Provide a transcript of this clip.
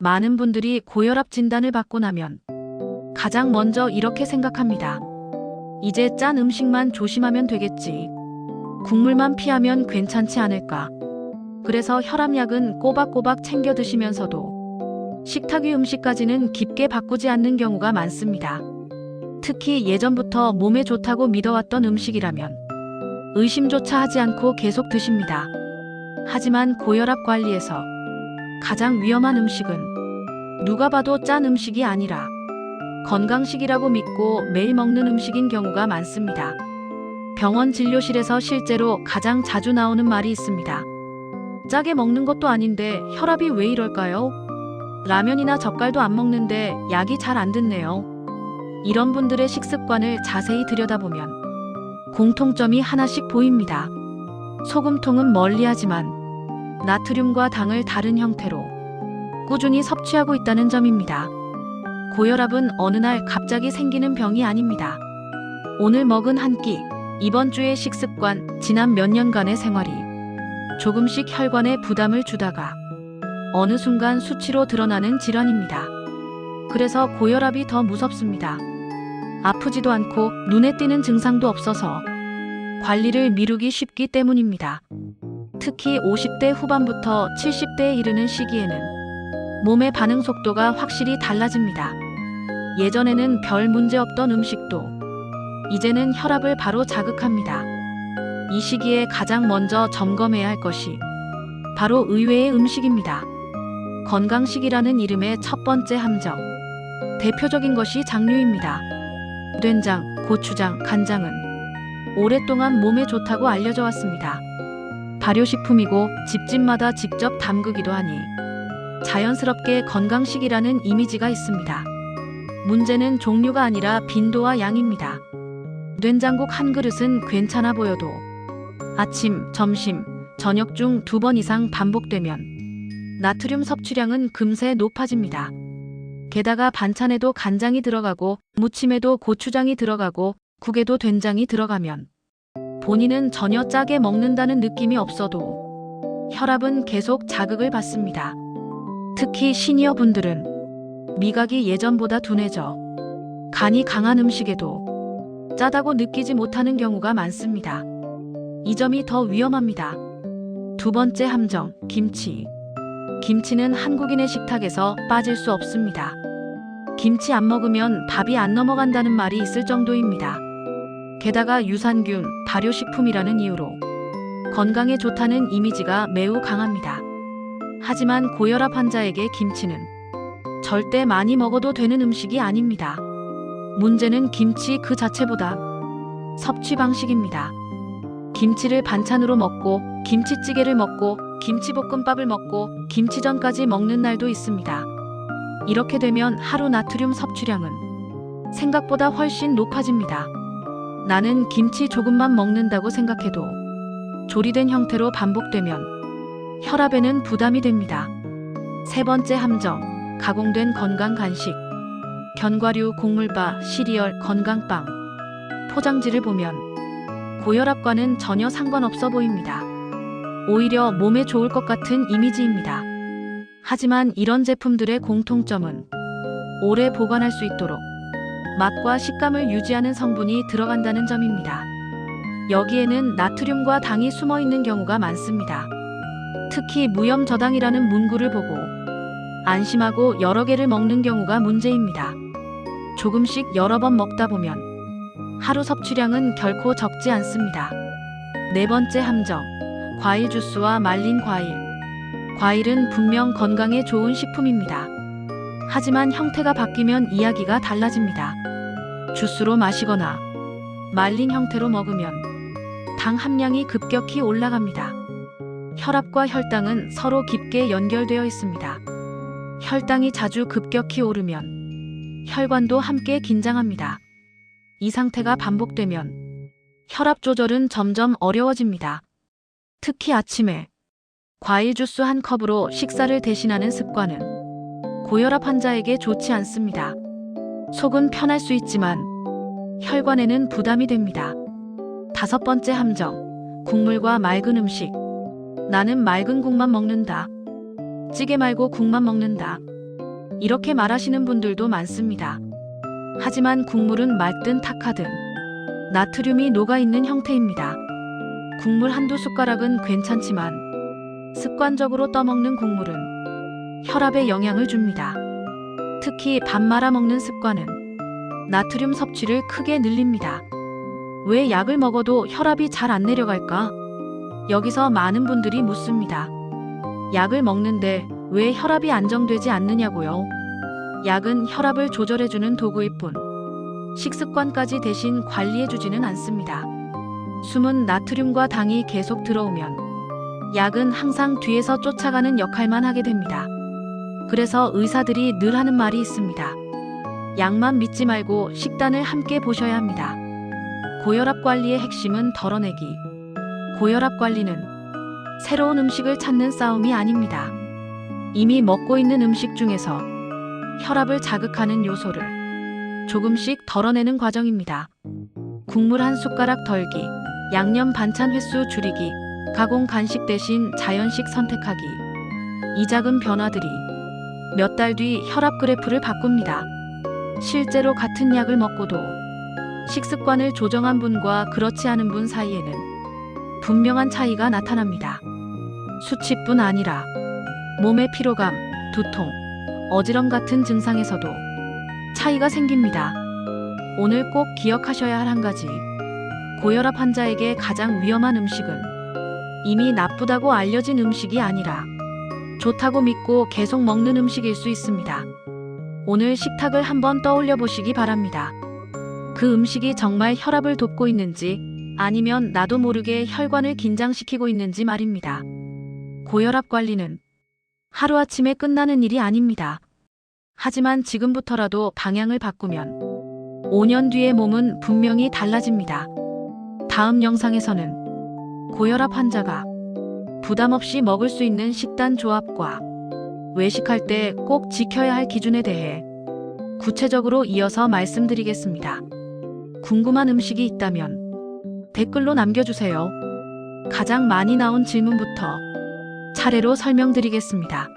많은 분들이 고혈압 진단을 받고 나면 가장 먼저 이렇게 생각합니다. 이제 짠 음식만 조심하면 되겠지. 국물만 피하면 괜찮지 않을까. 그래서 혈압약은 꼬박꼬박 챙겨 드시면서도 식탁 위 음식까지는 깊게 바꾸지 않는 경우가 많습니다. 특히 예전부터 몸에 좋다고 믿어왔던 음식이라면 의심조차 하지 않고 계속 드십니다. 하지만 고혈압 관리에서 가장 위험한 음식은 누가 봐도 짠 음식이 아니라 건강식이라고 믿고 매일 먹는 음식인 경우가 많습니다. 병원 진료실에서 실제로 가장 자주 나오는 말이 있습니다. 짜게 먹는 것도 아닌데 혈압이 왜 이럴까요? 라면이나 젓갈도 안 먹는데 약이 잘 안 듣네요. 이런 분들의 식습관을 자세히 들여다보면 공통점이 하나씩 보입니다. 소금통은 멀리하지만 나트륨과 당을 다른 형태로 꾸준히 섭취하고 있다는 점입니다. 고혈압은 어느 날 갑자기 생기는 병이 아닙니다. 오늘 먹은 한 끼, 이번 주의 식습관, 지난 몇 년간의 생활이 조금씩 혈관에 부담을 주다가 어느 순간 수치로 드러나는 질환입니다. 그래서 고혈압이 더 무섭습니다. 아프지도 않고 눈에 띄는 증상도 없어서 관리를 미루기 쉽기 때문입니다. 특히 50대 후반부터 70대에 이르는 시기에는 몸의 반응 속도가 확실히 달라집니다. 예전에는 별 문제 없던 음식도 이제는 혈압을 바로 자극합니다. 이 시기에 가장 먼저 점검해야 할 것이 바로 의외의 음식입니다. 건강식이라는 이름의 첫 번째 함정. 대표적인 것이 장류입니다. 된장, 고추장, 간장은 오랫동안 몸에 좋다고 알려져 왔습니다. 발효식품이고 집집마다 직접 담그기도 하니 자연스럽게 건강식이라는 이미지가 있습니다. 문제는 종류가 아니라 빈도와 양입니다. 된장국 한 그릇은 괜찮아 보여도 아침, 점심, 저녁 중 2번 이상 반복되면 나트륨 섭취량은 금세 높아집니다. 게다가 반찬에도 간장이 들어가고 무침에도 고추장이 들어가고 국에도 된장이 들어가면 본인은 전혀 짜게 먹는다는 느낌이 없어도 혈압은 계속 자극을 받습니다. 특히 시니어 분들은 미각이 예전보다 둔해져 간이 강한 음식에도 짜다고 느끼지 못하는 경우가 많습니다. 이 점이 더 위험합니다. 두 번째 함정, 김치. 김치는 한국인의 식탁에서 빠질 수 없습니다. 김치 안 먹으면 밥이 안 넘어간다는 말이 있을 정도입니다. 게다가 유산균, 발효식품이라는 이유로 건강에 좋다는 이미지가 매우 강합니다. 하지만 고혈압 환자에게 김치는 절대 많이 먹어도 되는 음식이 아닙니다. 문제는 김치 그 자체보다 섭취 방식입니다. 김치를 반찬으로 먹고 김치찌개를 먹고 김치볶음밥을 먹고 김치전까지 먹는 날도 있습니다. 이렇게 되면 하루 나트륨 섭취량은 생각보다 훨씬 높아집니다. 나는 김치 조금만 먹는다고 생각해도 조리된 형태로 반복되면 혈압에는 부담이 됩니다. 세 번째 함정, 가공된 건강 간식. 견과류, 곡물바, 시리얼, 건강빵, 포장지를 보면 고혈압과는 전혀 상관없어 보입니다. 오히려 몸에 좋을 것 같은 이미지입니다. 하지만 이런 제품들의 공통점은 오래 보관할 수 있도록 맛과 식감을 유지하는 성분이 들어간다는 점입니다. 여기에는 나트륨과 당이 숨어 있는 경우가 많습니다. 특히 무염저당이라는 문구를 보고 안심하고 여러 개를 먹는 경우가 문제입니다. 조금씩 여러 번 먹다 보면 하루 섭취량은 결코 적지 않습니다. 네 번째 함정, 과일 주스와 말린 과일. 과일은 분명 건강에 좋은 식품입니다. 하지만 형태가 바뀌면 이야기가 달라집니다. 주스로 마시거나 말린 형태로 먹으면 당 함량이 급격히 올라갑니다. 혈압과 혈당은 서로 깊게 연결되어 있습니다. 혈당이 자주 급격히 오르면 혈관도 함께 긴장합니다. 이 상태가 반복되면 혈압 조절은 점점 어려워집니다. 특히 아침에 과일 주스 한 컵으로 식사를 대신하는 습관은 고혈압 환자에게 좋지 않습니다. 속은 편할 수 있지만 혈관에는 부담이 됩니다. 다섯 번째 함정, 국물과 맑은 음식. 나는 맑은 국만 먹는다. 찌개 말고 국만 먹는다. 이렇게 말하시는 분들도 많습니다. 하지만 국물은 맑든 탁하든 나트륨이 녹아있는 형태입니다. 국물 한두 숟가락은 괜찮지만 습관적으로 떠먹는 국물은 혈압에 영향을 줍니다. 특히 밥 말아 먹는 습관은 나트륨 섭취를 크게 늘립니다. 왜 약을 먹어도 혈압이 잘 안 내려갈까? 여기서 많은 분들이 묻습니다. 약을 먹는데 왜 혈압이 안정되지 않느냐고요? 약은 혈압을 조절해주는 도구일 뿐 식습관까지 대신 관리해주지는 않습니다. 숨은 나트륨과 당이 계속 들어오면 약은 항상 뒤에서 쫓아가는 역할만 하게 됩니다. 그래서 의사들이 늘 하는 말이 있습니다. 약만 믿지 말고 식단을 함께 보셔야 합니다. 고혈압 관리의 핵심은 덜어내기. 고혈압 관리는 새로운 음식을 찾는 싸움이 아닙니다. 이미 먹고 있는 음식 중에서 혈압을 자극하는 요소를 조금씩 덜어내는 과정입니다. 국물 한 숟가락 덜기, 양념 반찬 횟수 줄이기, 가공 간식 대신 자연식 선택하기. 이 작은 변화들이 몇 달 뒤 혈압 그래프를 바꿉니다. 실제로 같은 약을 먹고도 식습관을 조정한 분과 그렇지 않은 분 사이에는 분명한 차이가 나타납니다. 수치뿐 아니라 몸의 피로감, 두통, 어지럼 같은 증상에서도 차이가 생깁니다. 오늘 꼭 기억하셔야 할 한 가지. 고혈압 환자에게 가장 위험한 음식은 이미 나쁘다고 알려진 음식이 아니라 좋다고 믿고 계속 먹는 음식일 수 있습니다. 오늘 식탁을 한번 떠올려 보시기 바랍니다. 그 음식이 정말 혈압을 돋고 있는지 아니면 나도 모르게 혈관을 긴장시키고 있는지 말입니다. 고혈압 관리는 하루아침에 끝나는 일이 아닙니다. 하지만 지금부터라도 방향을 바꾸면 5년 뒤의 몸은 분명히 달라집니다. 다음 영상에서는 고혈압 환자가 부담 없이 먹을 수 있는 식단 조합과 외식할 때 꼭 지켜야 할 기준에 대해 구체적으로 이어서 말씀드리겠습니다. 궁금한 음식이 있다면 댓글로 남겨주세요. 가장 많이 나온 질문부터 차례로 설명드리겠습니다.